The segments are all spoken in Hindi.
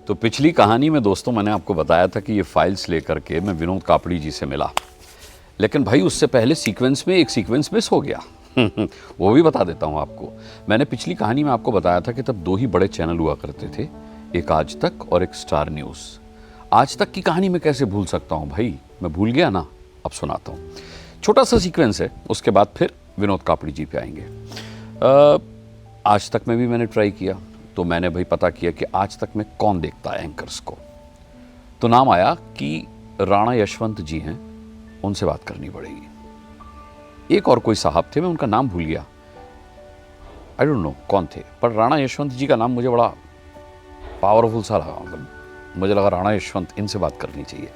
तो पिछली कहानी में दोस्तों मैंने आपको बताया था कि ये फाइल्स लेकर के मैं विनोद कापड़ी जी से मिला, लेकिन भाई उससे पहले सीक्वेंस में एक सीक्वेंस मिस हो गया। वो भी बता देता हूँ आपको। मैंने पिछली कहानी में आपको बताया था कि तब दो ही बड़े चैनल हुआ करते थे, एक आज तक और एक स्टार न्यूज़। आज तक की कहानी मैं कैसे भूल सकता हूँ भाई, मैं भूल गया ना। अब सुनाता हूँ, छोटा सा सीक्वेंस है, उसके बाद फिर विनोद कापड़ी जी पे आएंगे। आज तक में भी मैंने ट्राई किया, तो मैंने भाई पता किया कि आज तक में कौन देखता है एंकर्स को। तो नाम आया कि राणा यशवंत जी हैं, उनसे बात करनी पड़ेगी। एक और कोई साहब थे, मैं उनका नाम भूल गया, आई डोंट नो कौन थे, पर राणा यशवंत जी का नाम मुझे बड़ा पावरफुल सा लगा। मतलब मुझे लगा राणा यशवंत, इनसे बात करनी चाहिए।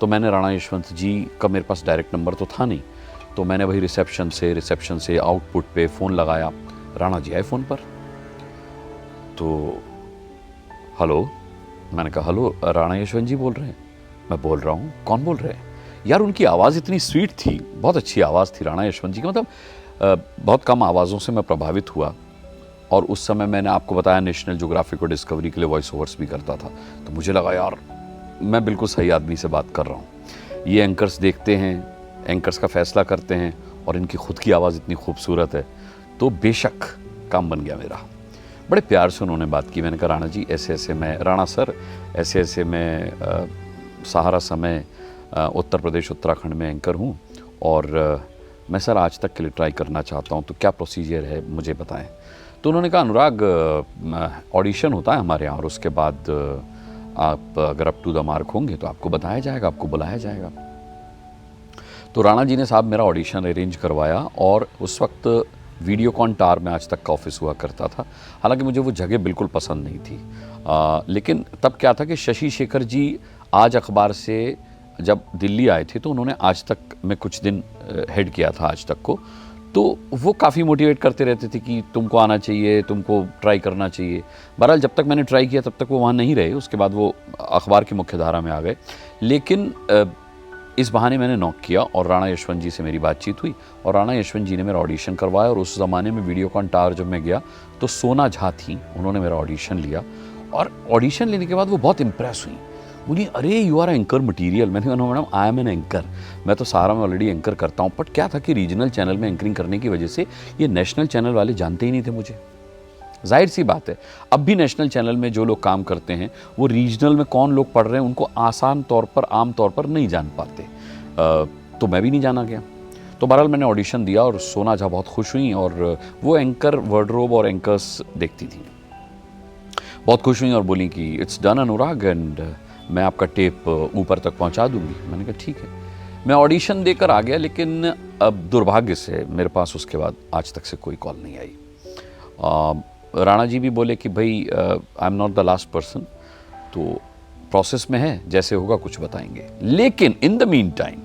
तो मैंने राणा यशवंत जी का, मेरे पास डायरेक्ट नंबर तो था नहीं, तो मैंने भाई रिसेप्शन से आउटपुट पे फ़ोन लगाया। राणा जी आए फ़ोन पर, तो हेलो, मैंने कहा हेलो राणा यशवंत जी बोल रहे हैं? मैं बोल रहा हूँ, कौन बोल रहे हैं? यार उनकी आवाज़ इतनी स्वीट थी, बहुत अच्छी आवाज़ थी राणा यशवंत जी की। मतलब बहुत कम आवाज़ों से मैं प्रभावित हुआ। और उस समय मैंने आपको बताया नेशनल ज्योग्राफिक और डिस्कवरी के लिए वॉइस ओवर्स भी करता था, तो मुझे लगा यार मैं बिल्कुल सही आदमी से बात कर रहा हूँ। ये एंकर्स देखते हैं, एंकर्स का फैसला करते हैं, और इनकी खुद की आवाज़ इतनी खूबसूरत है, तो बेशक काम बन गया मेरा। बड़े प्यार से उन्होंने बात की। मैंने कहा राणा जी ऐसे ऐसे मैं, राणा सर ऐसे ऐसे मैं सहारा समय उत्तर प्रदेश उत्तराखंड में एंकर हूँ, और मैं सर आज तक के लिए ट्राई करना चाहता हूँ, तो क्या प्रोसीजर है मुझे बताएं। तो उन्होंने कहा अनुराग ऑडिशन होता है हमारे यहाँ, और उसके बाद आप अगर अप टू द मार्क होंगे तो आपको बताया जाएगा, आपको बुलाया जाएगा। तो राणा जी ने साहब मेरा ऑडिशन अरेंज करवाया, और उस वक्त वीडियोकॉन टावर में आज तक का ऑफिस हुआ करता था। हालांकि मुझे वो जगह बिल्कुल पसंद नहीं थी, लेकिन तब क्या था कि शशि शेखर जी आज अखबार से जब दिल्ली आए थे, तो उन्होंने आज तक में कुछ दिन हेड किया था आज तक को, तो वो काफ़ी मोटिवेट करते रहते थे कि तुमको आना चाहिए, तुमको ट्राई करना चाहिए। बहरहाल जब तक मैंने ट्राई किया तब तक वो वहाँ नहीं रहे, उसके बाद वो अखबार की मुख्य धारा में आ गए। लेकिन इस बहाने मैंने नॉक किया और राणा यशवंत जी से मेरी बातचीत हुई, और राणा यशवंत जी ने मेरा ऑडिशन करवाया। और उस ज़माने में वीडियोकॉन टावर जब मैं गया तो सोना झा थी, उन्होंने मेरा ऑडिशन लिया, और ऑडिशन लेने के बाद वो बहुत इम्प्रेस हुई। बोली अरे यू आर एंकर मटीरियल। मैंने कहा madam I am an anchor, मैं तो सहारा में ऑलरेडी एंकर करता हूँ। बट क्या था कि रीजनल चैनल में एंकरिंग करने की वजह से ये नेशनल चैनल वाले जानते ही नहीं थे मुझे। जाहिर सी बात है, अब भी नेशनल चैनल में जो लोग काम करते हैं वो रीजनल में कौन लोग पढ़ रहे हैं उनको आसान तौर पर, आम तौर पर नहीं जान पाते। तो मैं भी नहीं जाना गया। तो बहरहाल मैंने ऑडिशन दिया, और सोना झा बहुत खुश हुई, और वो एंकर वार्डरोब और एंकर्स देखती थी, बहुत खुश हुई और बोली कि इट्स डन अनुराग, एंड मैं आपका टेप ऊपर तक पहुंचा दूंगी। मैंने कहा ठीक है। मैं ऑडिशन देकर आ गया, लेकिन अब दुर्भाग्य से मेरे पास उसके बाद आज तक से कोई कॉल नहीं आई। राणा जी भी बोले कि भाई I am not the last person, तो प्रोसेस में है, जैसे होगा कुछ बताएंगे। लेकिन इन द मीन टाइम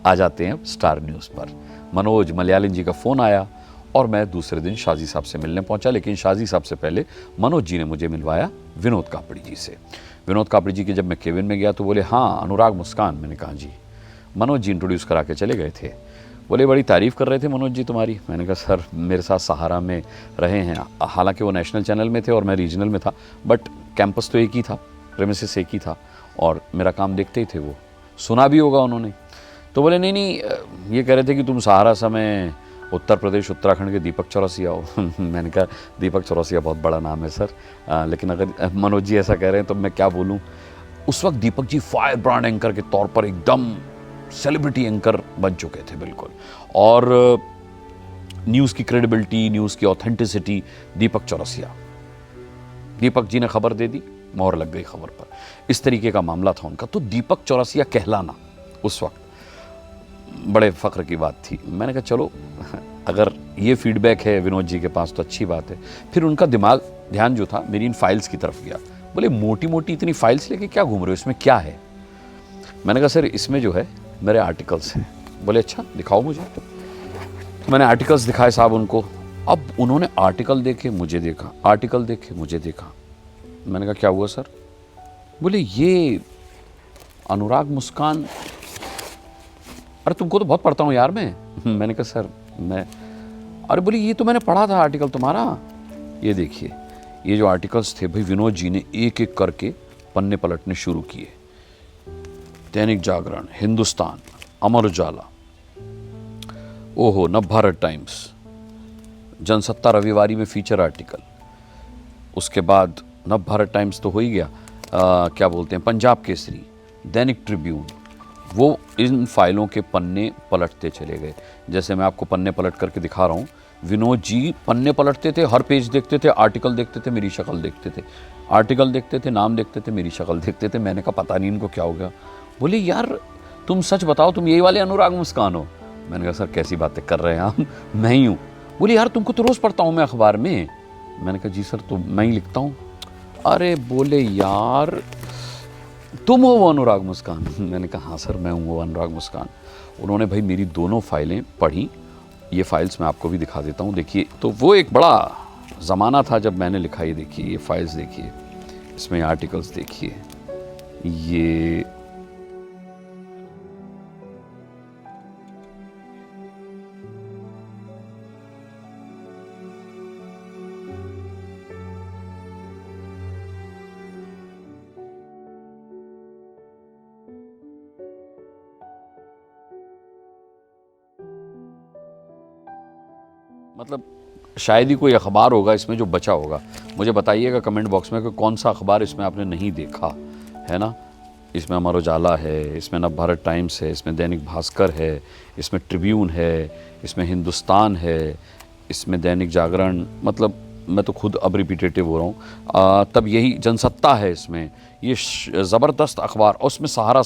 आ जाते हैं अब स्टार न्यूज़ पर। मनोज मलयालम जी का फ़ोन आया, और मैं दूसरे दिन शाजी साहब से मिलने पहुंचा, लेकिन शाजी साहब से पहले मनोज जी ने मुझे मिलवाया विनोद कापड़ी जी से। विनोद कापड़ी जी के जब मैं केबिन में गया तो बोले हाँ अनुराग मुस्कान। मैंने कहा जी। मनोज जी इंट्रोड्यूस करा के चले गए थे। बोले बड़ी तारीफ़ कर रहे थे मनोज जी तुम्हारी। मैंने कहा सर मेरे साथ सहारा में रहे हैं, हालांकि वो नेशनल चैनल में थे और मैं रीजनल में था, बट कैंपस तो एक ही था, प्रेमिसेस एक ही था, और मेरा काम देखते ही थे। वो सुना भी होगा उन्होंने। तो बोले नहीं, ये कह रहे थे कि तुम सहारा समय उत्तर प्रदेश उत्तराखंड के दीपक चौरसिया हो। मैंने कहा दीपक चौरसिया बहुत बड़ा नाम है सर, लेकिन अगर मनोज जी ऐसा कह रहे हैं तो मैं क्या बोलूँ। उस वक्त Deepak ji fire brand anchor के तौर पर एकदम सेलिब्रिटी एंकर बन चुके थे बिल्कुल, और न्यूज़ की क्रेडिबिलिटी, न्यूज़ की ऑथेंटिसिटी दीपक चौरसिया। दीपक जी ने खबर दे दी, मोहर लग गई खबर पर। इस तरीके का मामला था उनका। तो दीपक चौरसिया कहलाना उस वक्त बड़े फ़ख्र की बात थी। मैंने कहा चलो अगर ये फीडबैक है विनोद जी के पास तो अच्छी बात है। फिर उनका ध्यान जो था मेरी इन फाइल्स की तरफ गया। बोले मोटी मोटी इतनी फाइल्स लेके क्या घूम रहे हो, इसमें क्या है? मैंने कहा सर इसमें जो है मेरे आर्टिकल्स हैं। बोले अच्छा दिखाओ मुझे। तो मैंने आर्टिकल्स दिखाए साहब उनको। अब उन्होंने आर्टिकल देखे मुझे देखा, आर्टिकल देखे मुझे देखा। मैंने कहा क्या हुआ सर? बोले ये अनुराग मुस्कान, अरे तुमको तो बहुत पढ़ता हूँ यार मैं। मैंने कहा सर मैं, अरे बोले ये तो मैंने पढ़ा था आर्टिकल तुम्हारा। ये देखिए ये जो आर्टिकल्स थे भाई विनोद जी ने एक एक करके पन्ने पलटने शुरू किए। दैनिक जागरण, हिंदुस्तान, अमर उजाला, ओहो, नवभारत टाइम्स, जनसत्ता रविवारी में फीचर आर्टिकल, उसके बाद नवभारत टाइम्स तो हो ही गया, क्या बोलते हैं, पंजाब केसरी, दैनिक ट्रिब्यून, वो इन फाइलों के पन्ने पलटते चले गए। जैसे मैं आपको पन्ने पलट करके दिखा रहा हूँ, विनोद जी पन्ने पलटते थे, हर पेज देखते थे, आर्टिकल देखते थे, मेरी शक्ल देखते थे, आर्टिकल देखते थे, नाम देखते थे, मेरी शक्ल देखते थे। मैंने कहा पता नहीं इनको क्या हो गया। बोले यार तुम सच बताओ, तुम यही वाले अनुराग मुस्कान हो? मैंने कहा सर कैसी बातें कर रहे हैं आप, मैं ही हूँ। बोले यार तुमको तो रोज़ पढ़ता हूँ मैं अखबार में। मैंने कहा जी सर तो मैं ही लिखता हूँ। अरे बोले यार तुम हो वो अनुराग मुस्कान? मैंने कहा हाँ सर मैं हूँ वो अनुराग मुस्कान। उन्होंने भाई मेरी दोनों फाइलें पढ़ी। ये फाइल्स मैं आपको भी दिखा देता हूँ, देखिए। तो वो एक बड़ा ज़माना था जब मैंने लिखा। ये देखिए, ये फाइल्स देखिए, इसमें आर्टिकल्स देखिए, ये मतलब शायद ही कोई अखबार होगा इसमें जो बचा होगा। मुझे बताइएगा कमेंट बॉक्स में कि कौन सा अखबार इसमें आपने नहीं देखा है ना। इसमें अमर उजाला है, इसमें नवभारत टाइम्स है, इसमें दैनिक भास्कर है, इसमें ट्रिब्यून है, इसमें हिंदुस्तान है, इसमें दैनिक जागरण। मतलब मैं तो खुद अब रिपीटेटिव हो रहा हूँ। तब यही जनसत्ता है इसमें, ये ज़बरदस्त अखबार। और उसमें सहारा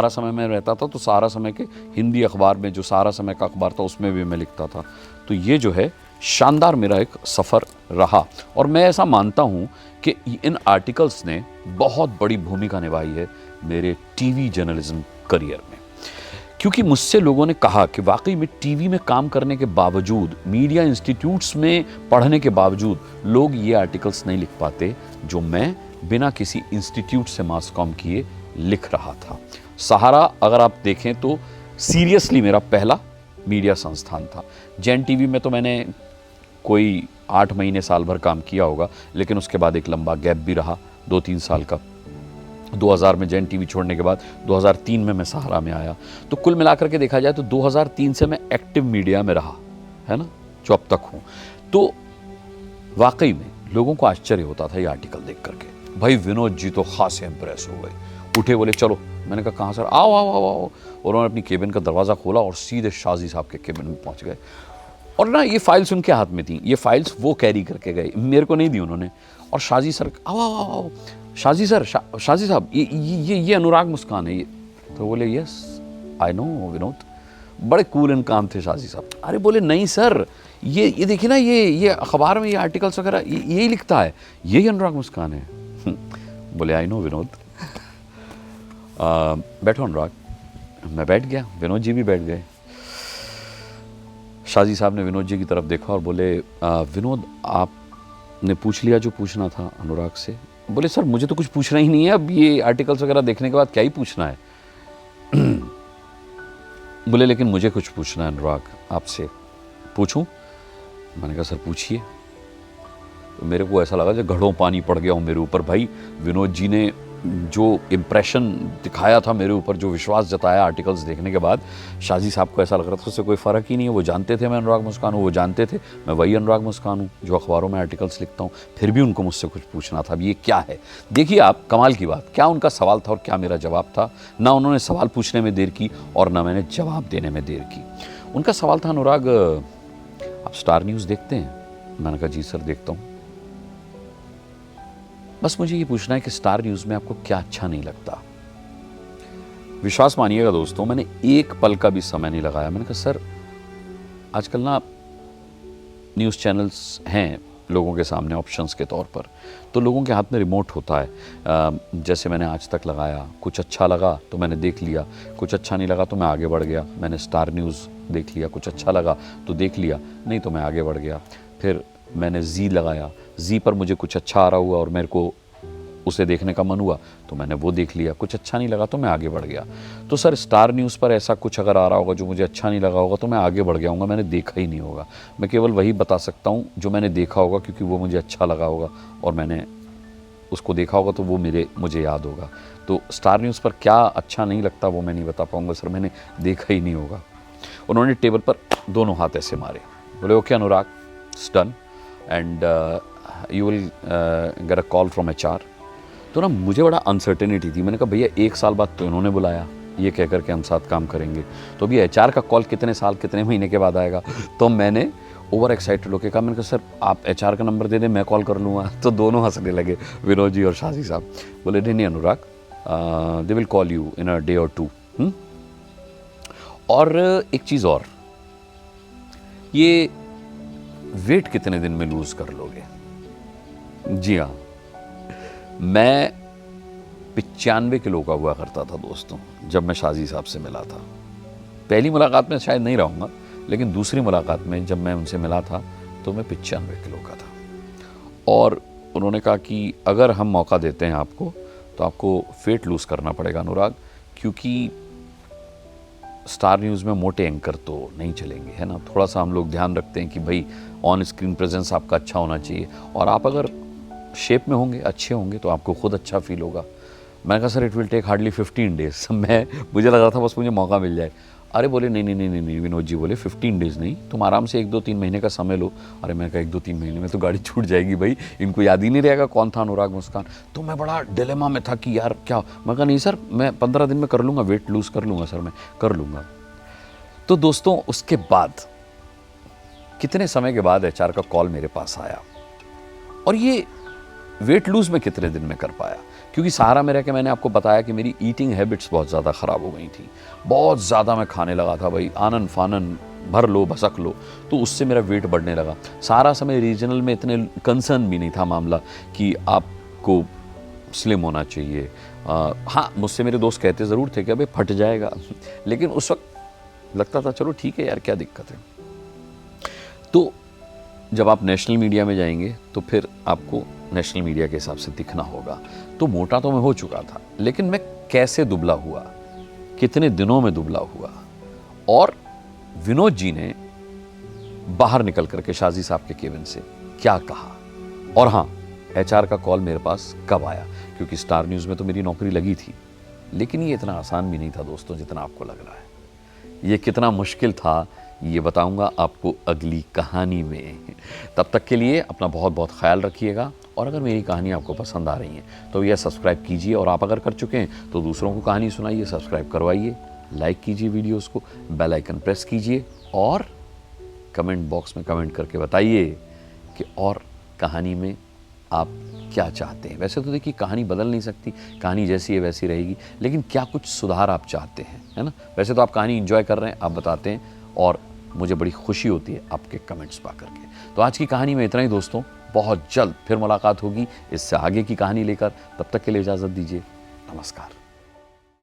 समय में रहता था, तो सहारा समय के हिंदी अखबार में जो सहारा समय का अखबार था उसमें भी मैं लिखता था। तो ये जो है शानदार मेरा एक सफ़र रहा। और मैं ऐसा मानता हूँ कि इन आर्टिकल्स ने बहुत बड़ी भूमिका निभाई है मेरे टीवी जर्नलिज्म करियर में। क्योंकि मुझसे लोगों ने कहा कि वाकई में टीवी में काम करने के बावजूद, मीडिया इंस्टीट्यूट्स में पढ़ने के बावजूद लोग ये आर्टिकल्स नहीं लिख पाते जो मैं बिना किसी इंस्टीट्यूट से मास कॉम किए लिख रहा था। सहारा अगर आप देखें तो सीरियसली मेरा पहला मीडिया संस्थान था। जैन टीवी में तो मैंने कोई 8 महीने साल भर काम किया होगा, लेकिन उसके बाद एक लंबा गैप भी रहा 2-3 साल का। 2000 में जैन टीवी छोड़ने के बाद 2003 में मैं सहारा में आया। तो कुल मिलाकर के देखा जाए तो 2003 से मैं एक्टिव मीडिया में रहा, है ना, जो अब तक हूँ। तो वाकई में लोगों को आश्चर्य होता था ये आर्टिकल देख करके। भाई विनोद जी तो खास इम्प्रेस हो गए, उठे, बोले चलो। मैंने कहा कहाँ सर? आओ आओ आओ आओ। और उन्होंने अपनी केबिन का दरवाज़ा खोला और सीधे शाजी साहब के केबिन में पहुँच गए। और ना ये फाइल्स उनके हाथ में थी, ये फाइल्स वो कैरी करके गए, मेरे को नहीं दी उन्होंने। और शाजी सर, आओ आओ आओ, शाजी सर, शाजी साहब, ये अनुराग मुस्कान है ये। तो बोले यस आई नो विनोद। बड़े कूल एंड काम थे शाजी साहब। अरे बोले नहीं सर, ये देखिए ना, ये अखबार में ये आर्टिकल्स वगैरह यही लिखता है, यही अनुराग मुस्कान है। बोले आई नो विनोद। बैठो अनुराग। मैं बैठ गया, विनोद जी भी बैठ गए। शाजी साहब ने विनोद जी की तरफ देखा और बोले विनोद आपने पूछ लिया जो पूछना था अनुराग से? बोले सर मुझे तो कुछ पूछना ही नहीं है, अब ये आर्टिकल्स वगैरह देखने के बाद क्या ही पूछना है। बोले लेकिन मुझे कुछ पूछना है अनुराग आपसे। पूछूं? मैंने कहा सर पूछिए। तो मेरे को ऐसा लगा जब घड़ों पानी पड़ गया हूँ मेरे ऊपर। भाई विनोद जी ने जो इम्प्रेशन दिखाया था मेरे ऊपर, जो विश्वास जताया आर्टिकल्स देखने के बाद, शाजी साहब को ऐसा लग रहा था उससे कोई फ़र्क ही नहीं है। वो जानते थे मैं अनुराग मुस्कान हूँ, वो जानते थे मैं वही अनुराग मुस्कान हूँ जो अखबारों में आर्टिकल्स लिखता हूँ। फिर भी उनको मुझसे कुछ पूछना था। अब ये क्या है? देखिए आप, कमाल की बात, क्या उनका सवाल था और क्या मेरा जवाब था। ना उन्होंने सवाल पूछने में देर की और ना मैंने जवाब देने में देर की। उनका सवाल था, अनुराग आप स्टार न्यूज़ देखते हैं? मैंने कहा जी सर देखता हूँ। बस मुझे ये पूछना है कि स्टार न्यूज़ में आपको क्या अच्छा नहीं लगता? विश्वास मानिएगा दोस्तों, मैंने एक पल का भी समय नहीं लगाया। मैंने कहा सर आजकल ना न्यूज़ चैनल्स हैं लोगों के सामने ऑप्शंस के तौर पर, तो लोगों के हाथ में रिमोट होता है। जैसे मैंने आज तक लगाया, कुछ अच्छा लगा तो मैंने देख लिया, कुछ अच्छा नहीं लगा तो मैं आगे बढ़ गया। मैंने स्टार न्यूज़ देख लिया, कुछ अच्छा लगा तो देख लिया, नहीं तो मैं आगे बढ़ गया। फिर मैंने जी लगाया, जी पर मुझे कुछ अच्छा आ रहा हुआ और मेरे को उसे देखने का मन हुआ तो मैंने वो देख लिया, कुछ अच्छा नहीं लगा तो मैं आगे बढ़ गया। तो सर स्टार न्यूज़ पर ऐसा कुछ अगर आ रहा होगा जो मुझे अच्छा नहीं लगा होगा तो मैं आगे बढ़ गया हूँगा, मैंने देखा ही नहीं होगा। मैं केवल वही बता सकता हूँ जो मैंने देखा होगा, क्योंकि वो मुझे अच्छा लगा होगा और मैंने उसको देखा होगा तो वो मुझे याद होगा। तो स्टार न्यूज़ पर क्या अच्छा नहीं लगता वो मैं नहीं बता पाऊँगा सर, मैंने देखा ही नहीं होगा। उन्होंने टेबल पर दोनों हाथ ऐसे मारे, बोले okay Anurag, it's done and you will get a call from HR। तो ना मुझे बड़ा अनसर्टेनिटी थी। मैंने कहा भैया 1 साल बाद तो इन्होंने बुलाया, ये कह कर के हम साथ काम करेंगे, तो अभी HR का कॉल कितने साल कितने महीने के बाद आएगा। तो मैंने ओवर एक्साइटेड होकर कहा, मैंने कहा सर आप HR का नंबर दे दें, मैं कॉल कर लूँगा। तो दोनों हंसने लगे, विनोद जी और शाजी साहब। बोले नहीं Anurag, they will call you in a day और 2। और एक चीज़ और, ये वेट कितने दिन में लूज़ कर लोगे? जी हाँ, मैं 95 किलो का हुआ करता था दोस्तों जब मैं शाजी साहब से मिला था। पहली मुलाकात में शायद नहीं रहूँगा, लेकिन दूसरी मुलाकात में जब मैं उनसे मिला था तो मैं 95 किलो का था। और उन्होंने कहा कि अगर हम मौका देते हैं आपको तो आपको वेट लूज़ करना पड़ेगा अनुराग, क्योंकि स्टार न्यूज़ में मोटे एंकर तो नहीं चलेंगे, है ना। थोड़ा सा हम लोग ध्यान रखते हैं कि भाई ऑन स्क्रीन प्रेजेंस आपका अच्छा होना चाहिए, और आप अगर शेप में होंगे, अच्छे होंगे, तो आपको खुद अच्छा फील होगा। मैंने कहा sir it will take hardly 15 days. मुझे लग रहा था बस मुझे मौका मिल जाए। अरे बोले नहीं नहीं नहीं नहीं नहीं विनोद जी बोले 15 डेज नहीं, तुम आराम से 1-2-3 महीने का समय लो। अरे मैंने कहा 1-2-3 महीने में तो गाड़ी छूट जाएगी भाई, इनको याद ही नहीं रहेगा कौन था अनुराग मुस्कान। तो मैं बड़ा डिलेमा में था कि यार क्या। मैं कहा नहीं सर मैं 15 दिन में कर लूँगा, वेट लूज़ कर लूँगा सर, मैं कर लूँगा। तो दोस्तों उसके बाद कितने समय के बाद HR का कॉल मेरे पास आया, और ये वेट लूज़ में कितने दिन में कर पाया, क्योंकि सहारा में रह के मैंने आपको बताया कि मेरी ईटिंग हैबिट्स बहुत ज़्यादा ख़राब हो गई थी। बहुत ज़्यादा मैं खाने लगा था भाई, आनन फानन, भर लो भसक लो, तो उससे मेरा वेट बढ़ने लगा। सारा समय रीजनल में इतने कंसर्न भी नहीं था मामला कि आपको स्लिम होना चाहिए। हाँ मुझसे मेरे दोस्त कहते ज़रूर थे कि अबे फट जाएगा, लेकिन उस वक्त लगता था चलो ठीक है यार क्या दिक्कत है। तो जब आप नेशनल मीडिया में जाएंगे तो फिर आपको नेशनल मीडिया के हिसाब से दिखना होगा। तो मोटा तो मैं हो चुका था, लेकिन मैं कैसे दुबला हुआ, कितने दिनों में दुबला हुआ, और विनोद जी ने बाहर निकल करके शाजी साहब के केबिन से क्या कहा, और हाँ HR का कॉल मेरे पास कब आया, क्योंकि स्टार न्यूज़ में तो मेरी नौकरी लगी थी। लेकिन ये इतना आसान भी नहीं था दोस्तों जितना आपको लग रहा है। ये कितना मुश्किल था ये बताऊंगा आपको अगली कहानी में। तब तक के लिए अपना बहुत बहुत ख्याल रखिएगा, और अगर मेरी कहानी आपको पसंद आ रही है तो यह सब्सक्राइब कीजिए, और आप अगर कर चुके हैं तो दूसरों को कहानी सुनाइए, सब्सक्राइब करवाइए, लाइक कीजिए वीडियोस को, बेल आइकन प्रेस कीजिए, और कमेंट बॉक्स में कमेंट करके बताइए कि और कहानी में आप क्या चाहते हैं। वैसे तो देखिए कहानी बदल नहीं सकती, कहानी जैसी है वैसी रहेगी, लेकिन क्या कुछ सुधार आप चाहते हैं, है ना। वैसे तो आप कहानी एंजॉय कर रहे हैं, आप बताते हैं, और मुझे बड़ी खुशी होती है आपके कमेंट्स पा करके। तो आज की कहानी में इतना ही दोस्तों, बहुत जल्द फिर मुलाकात होगी इससे आगे की कहानी लेकर। तब तक के लिए इजाज़त दीजिए, नमस्कार।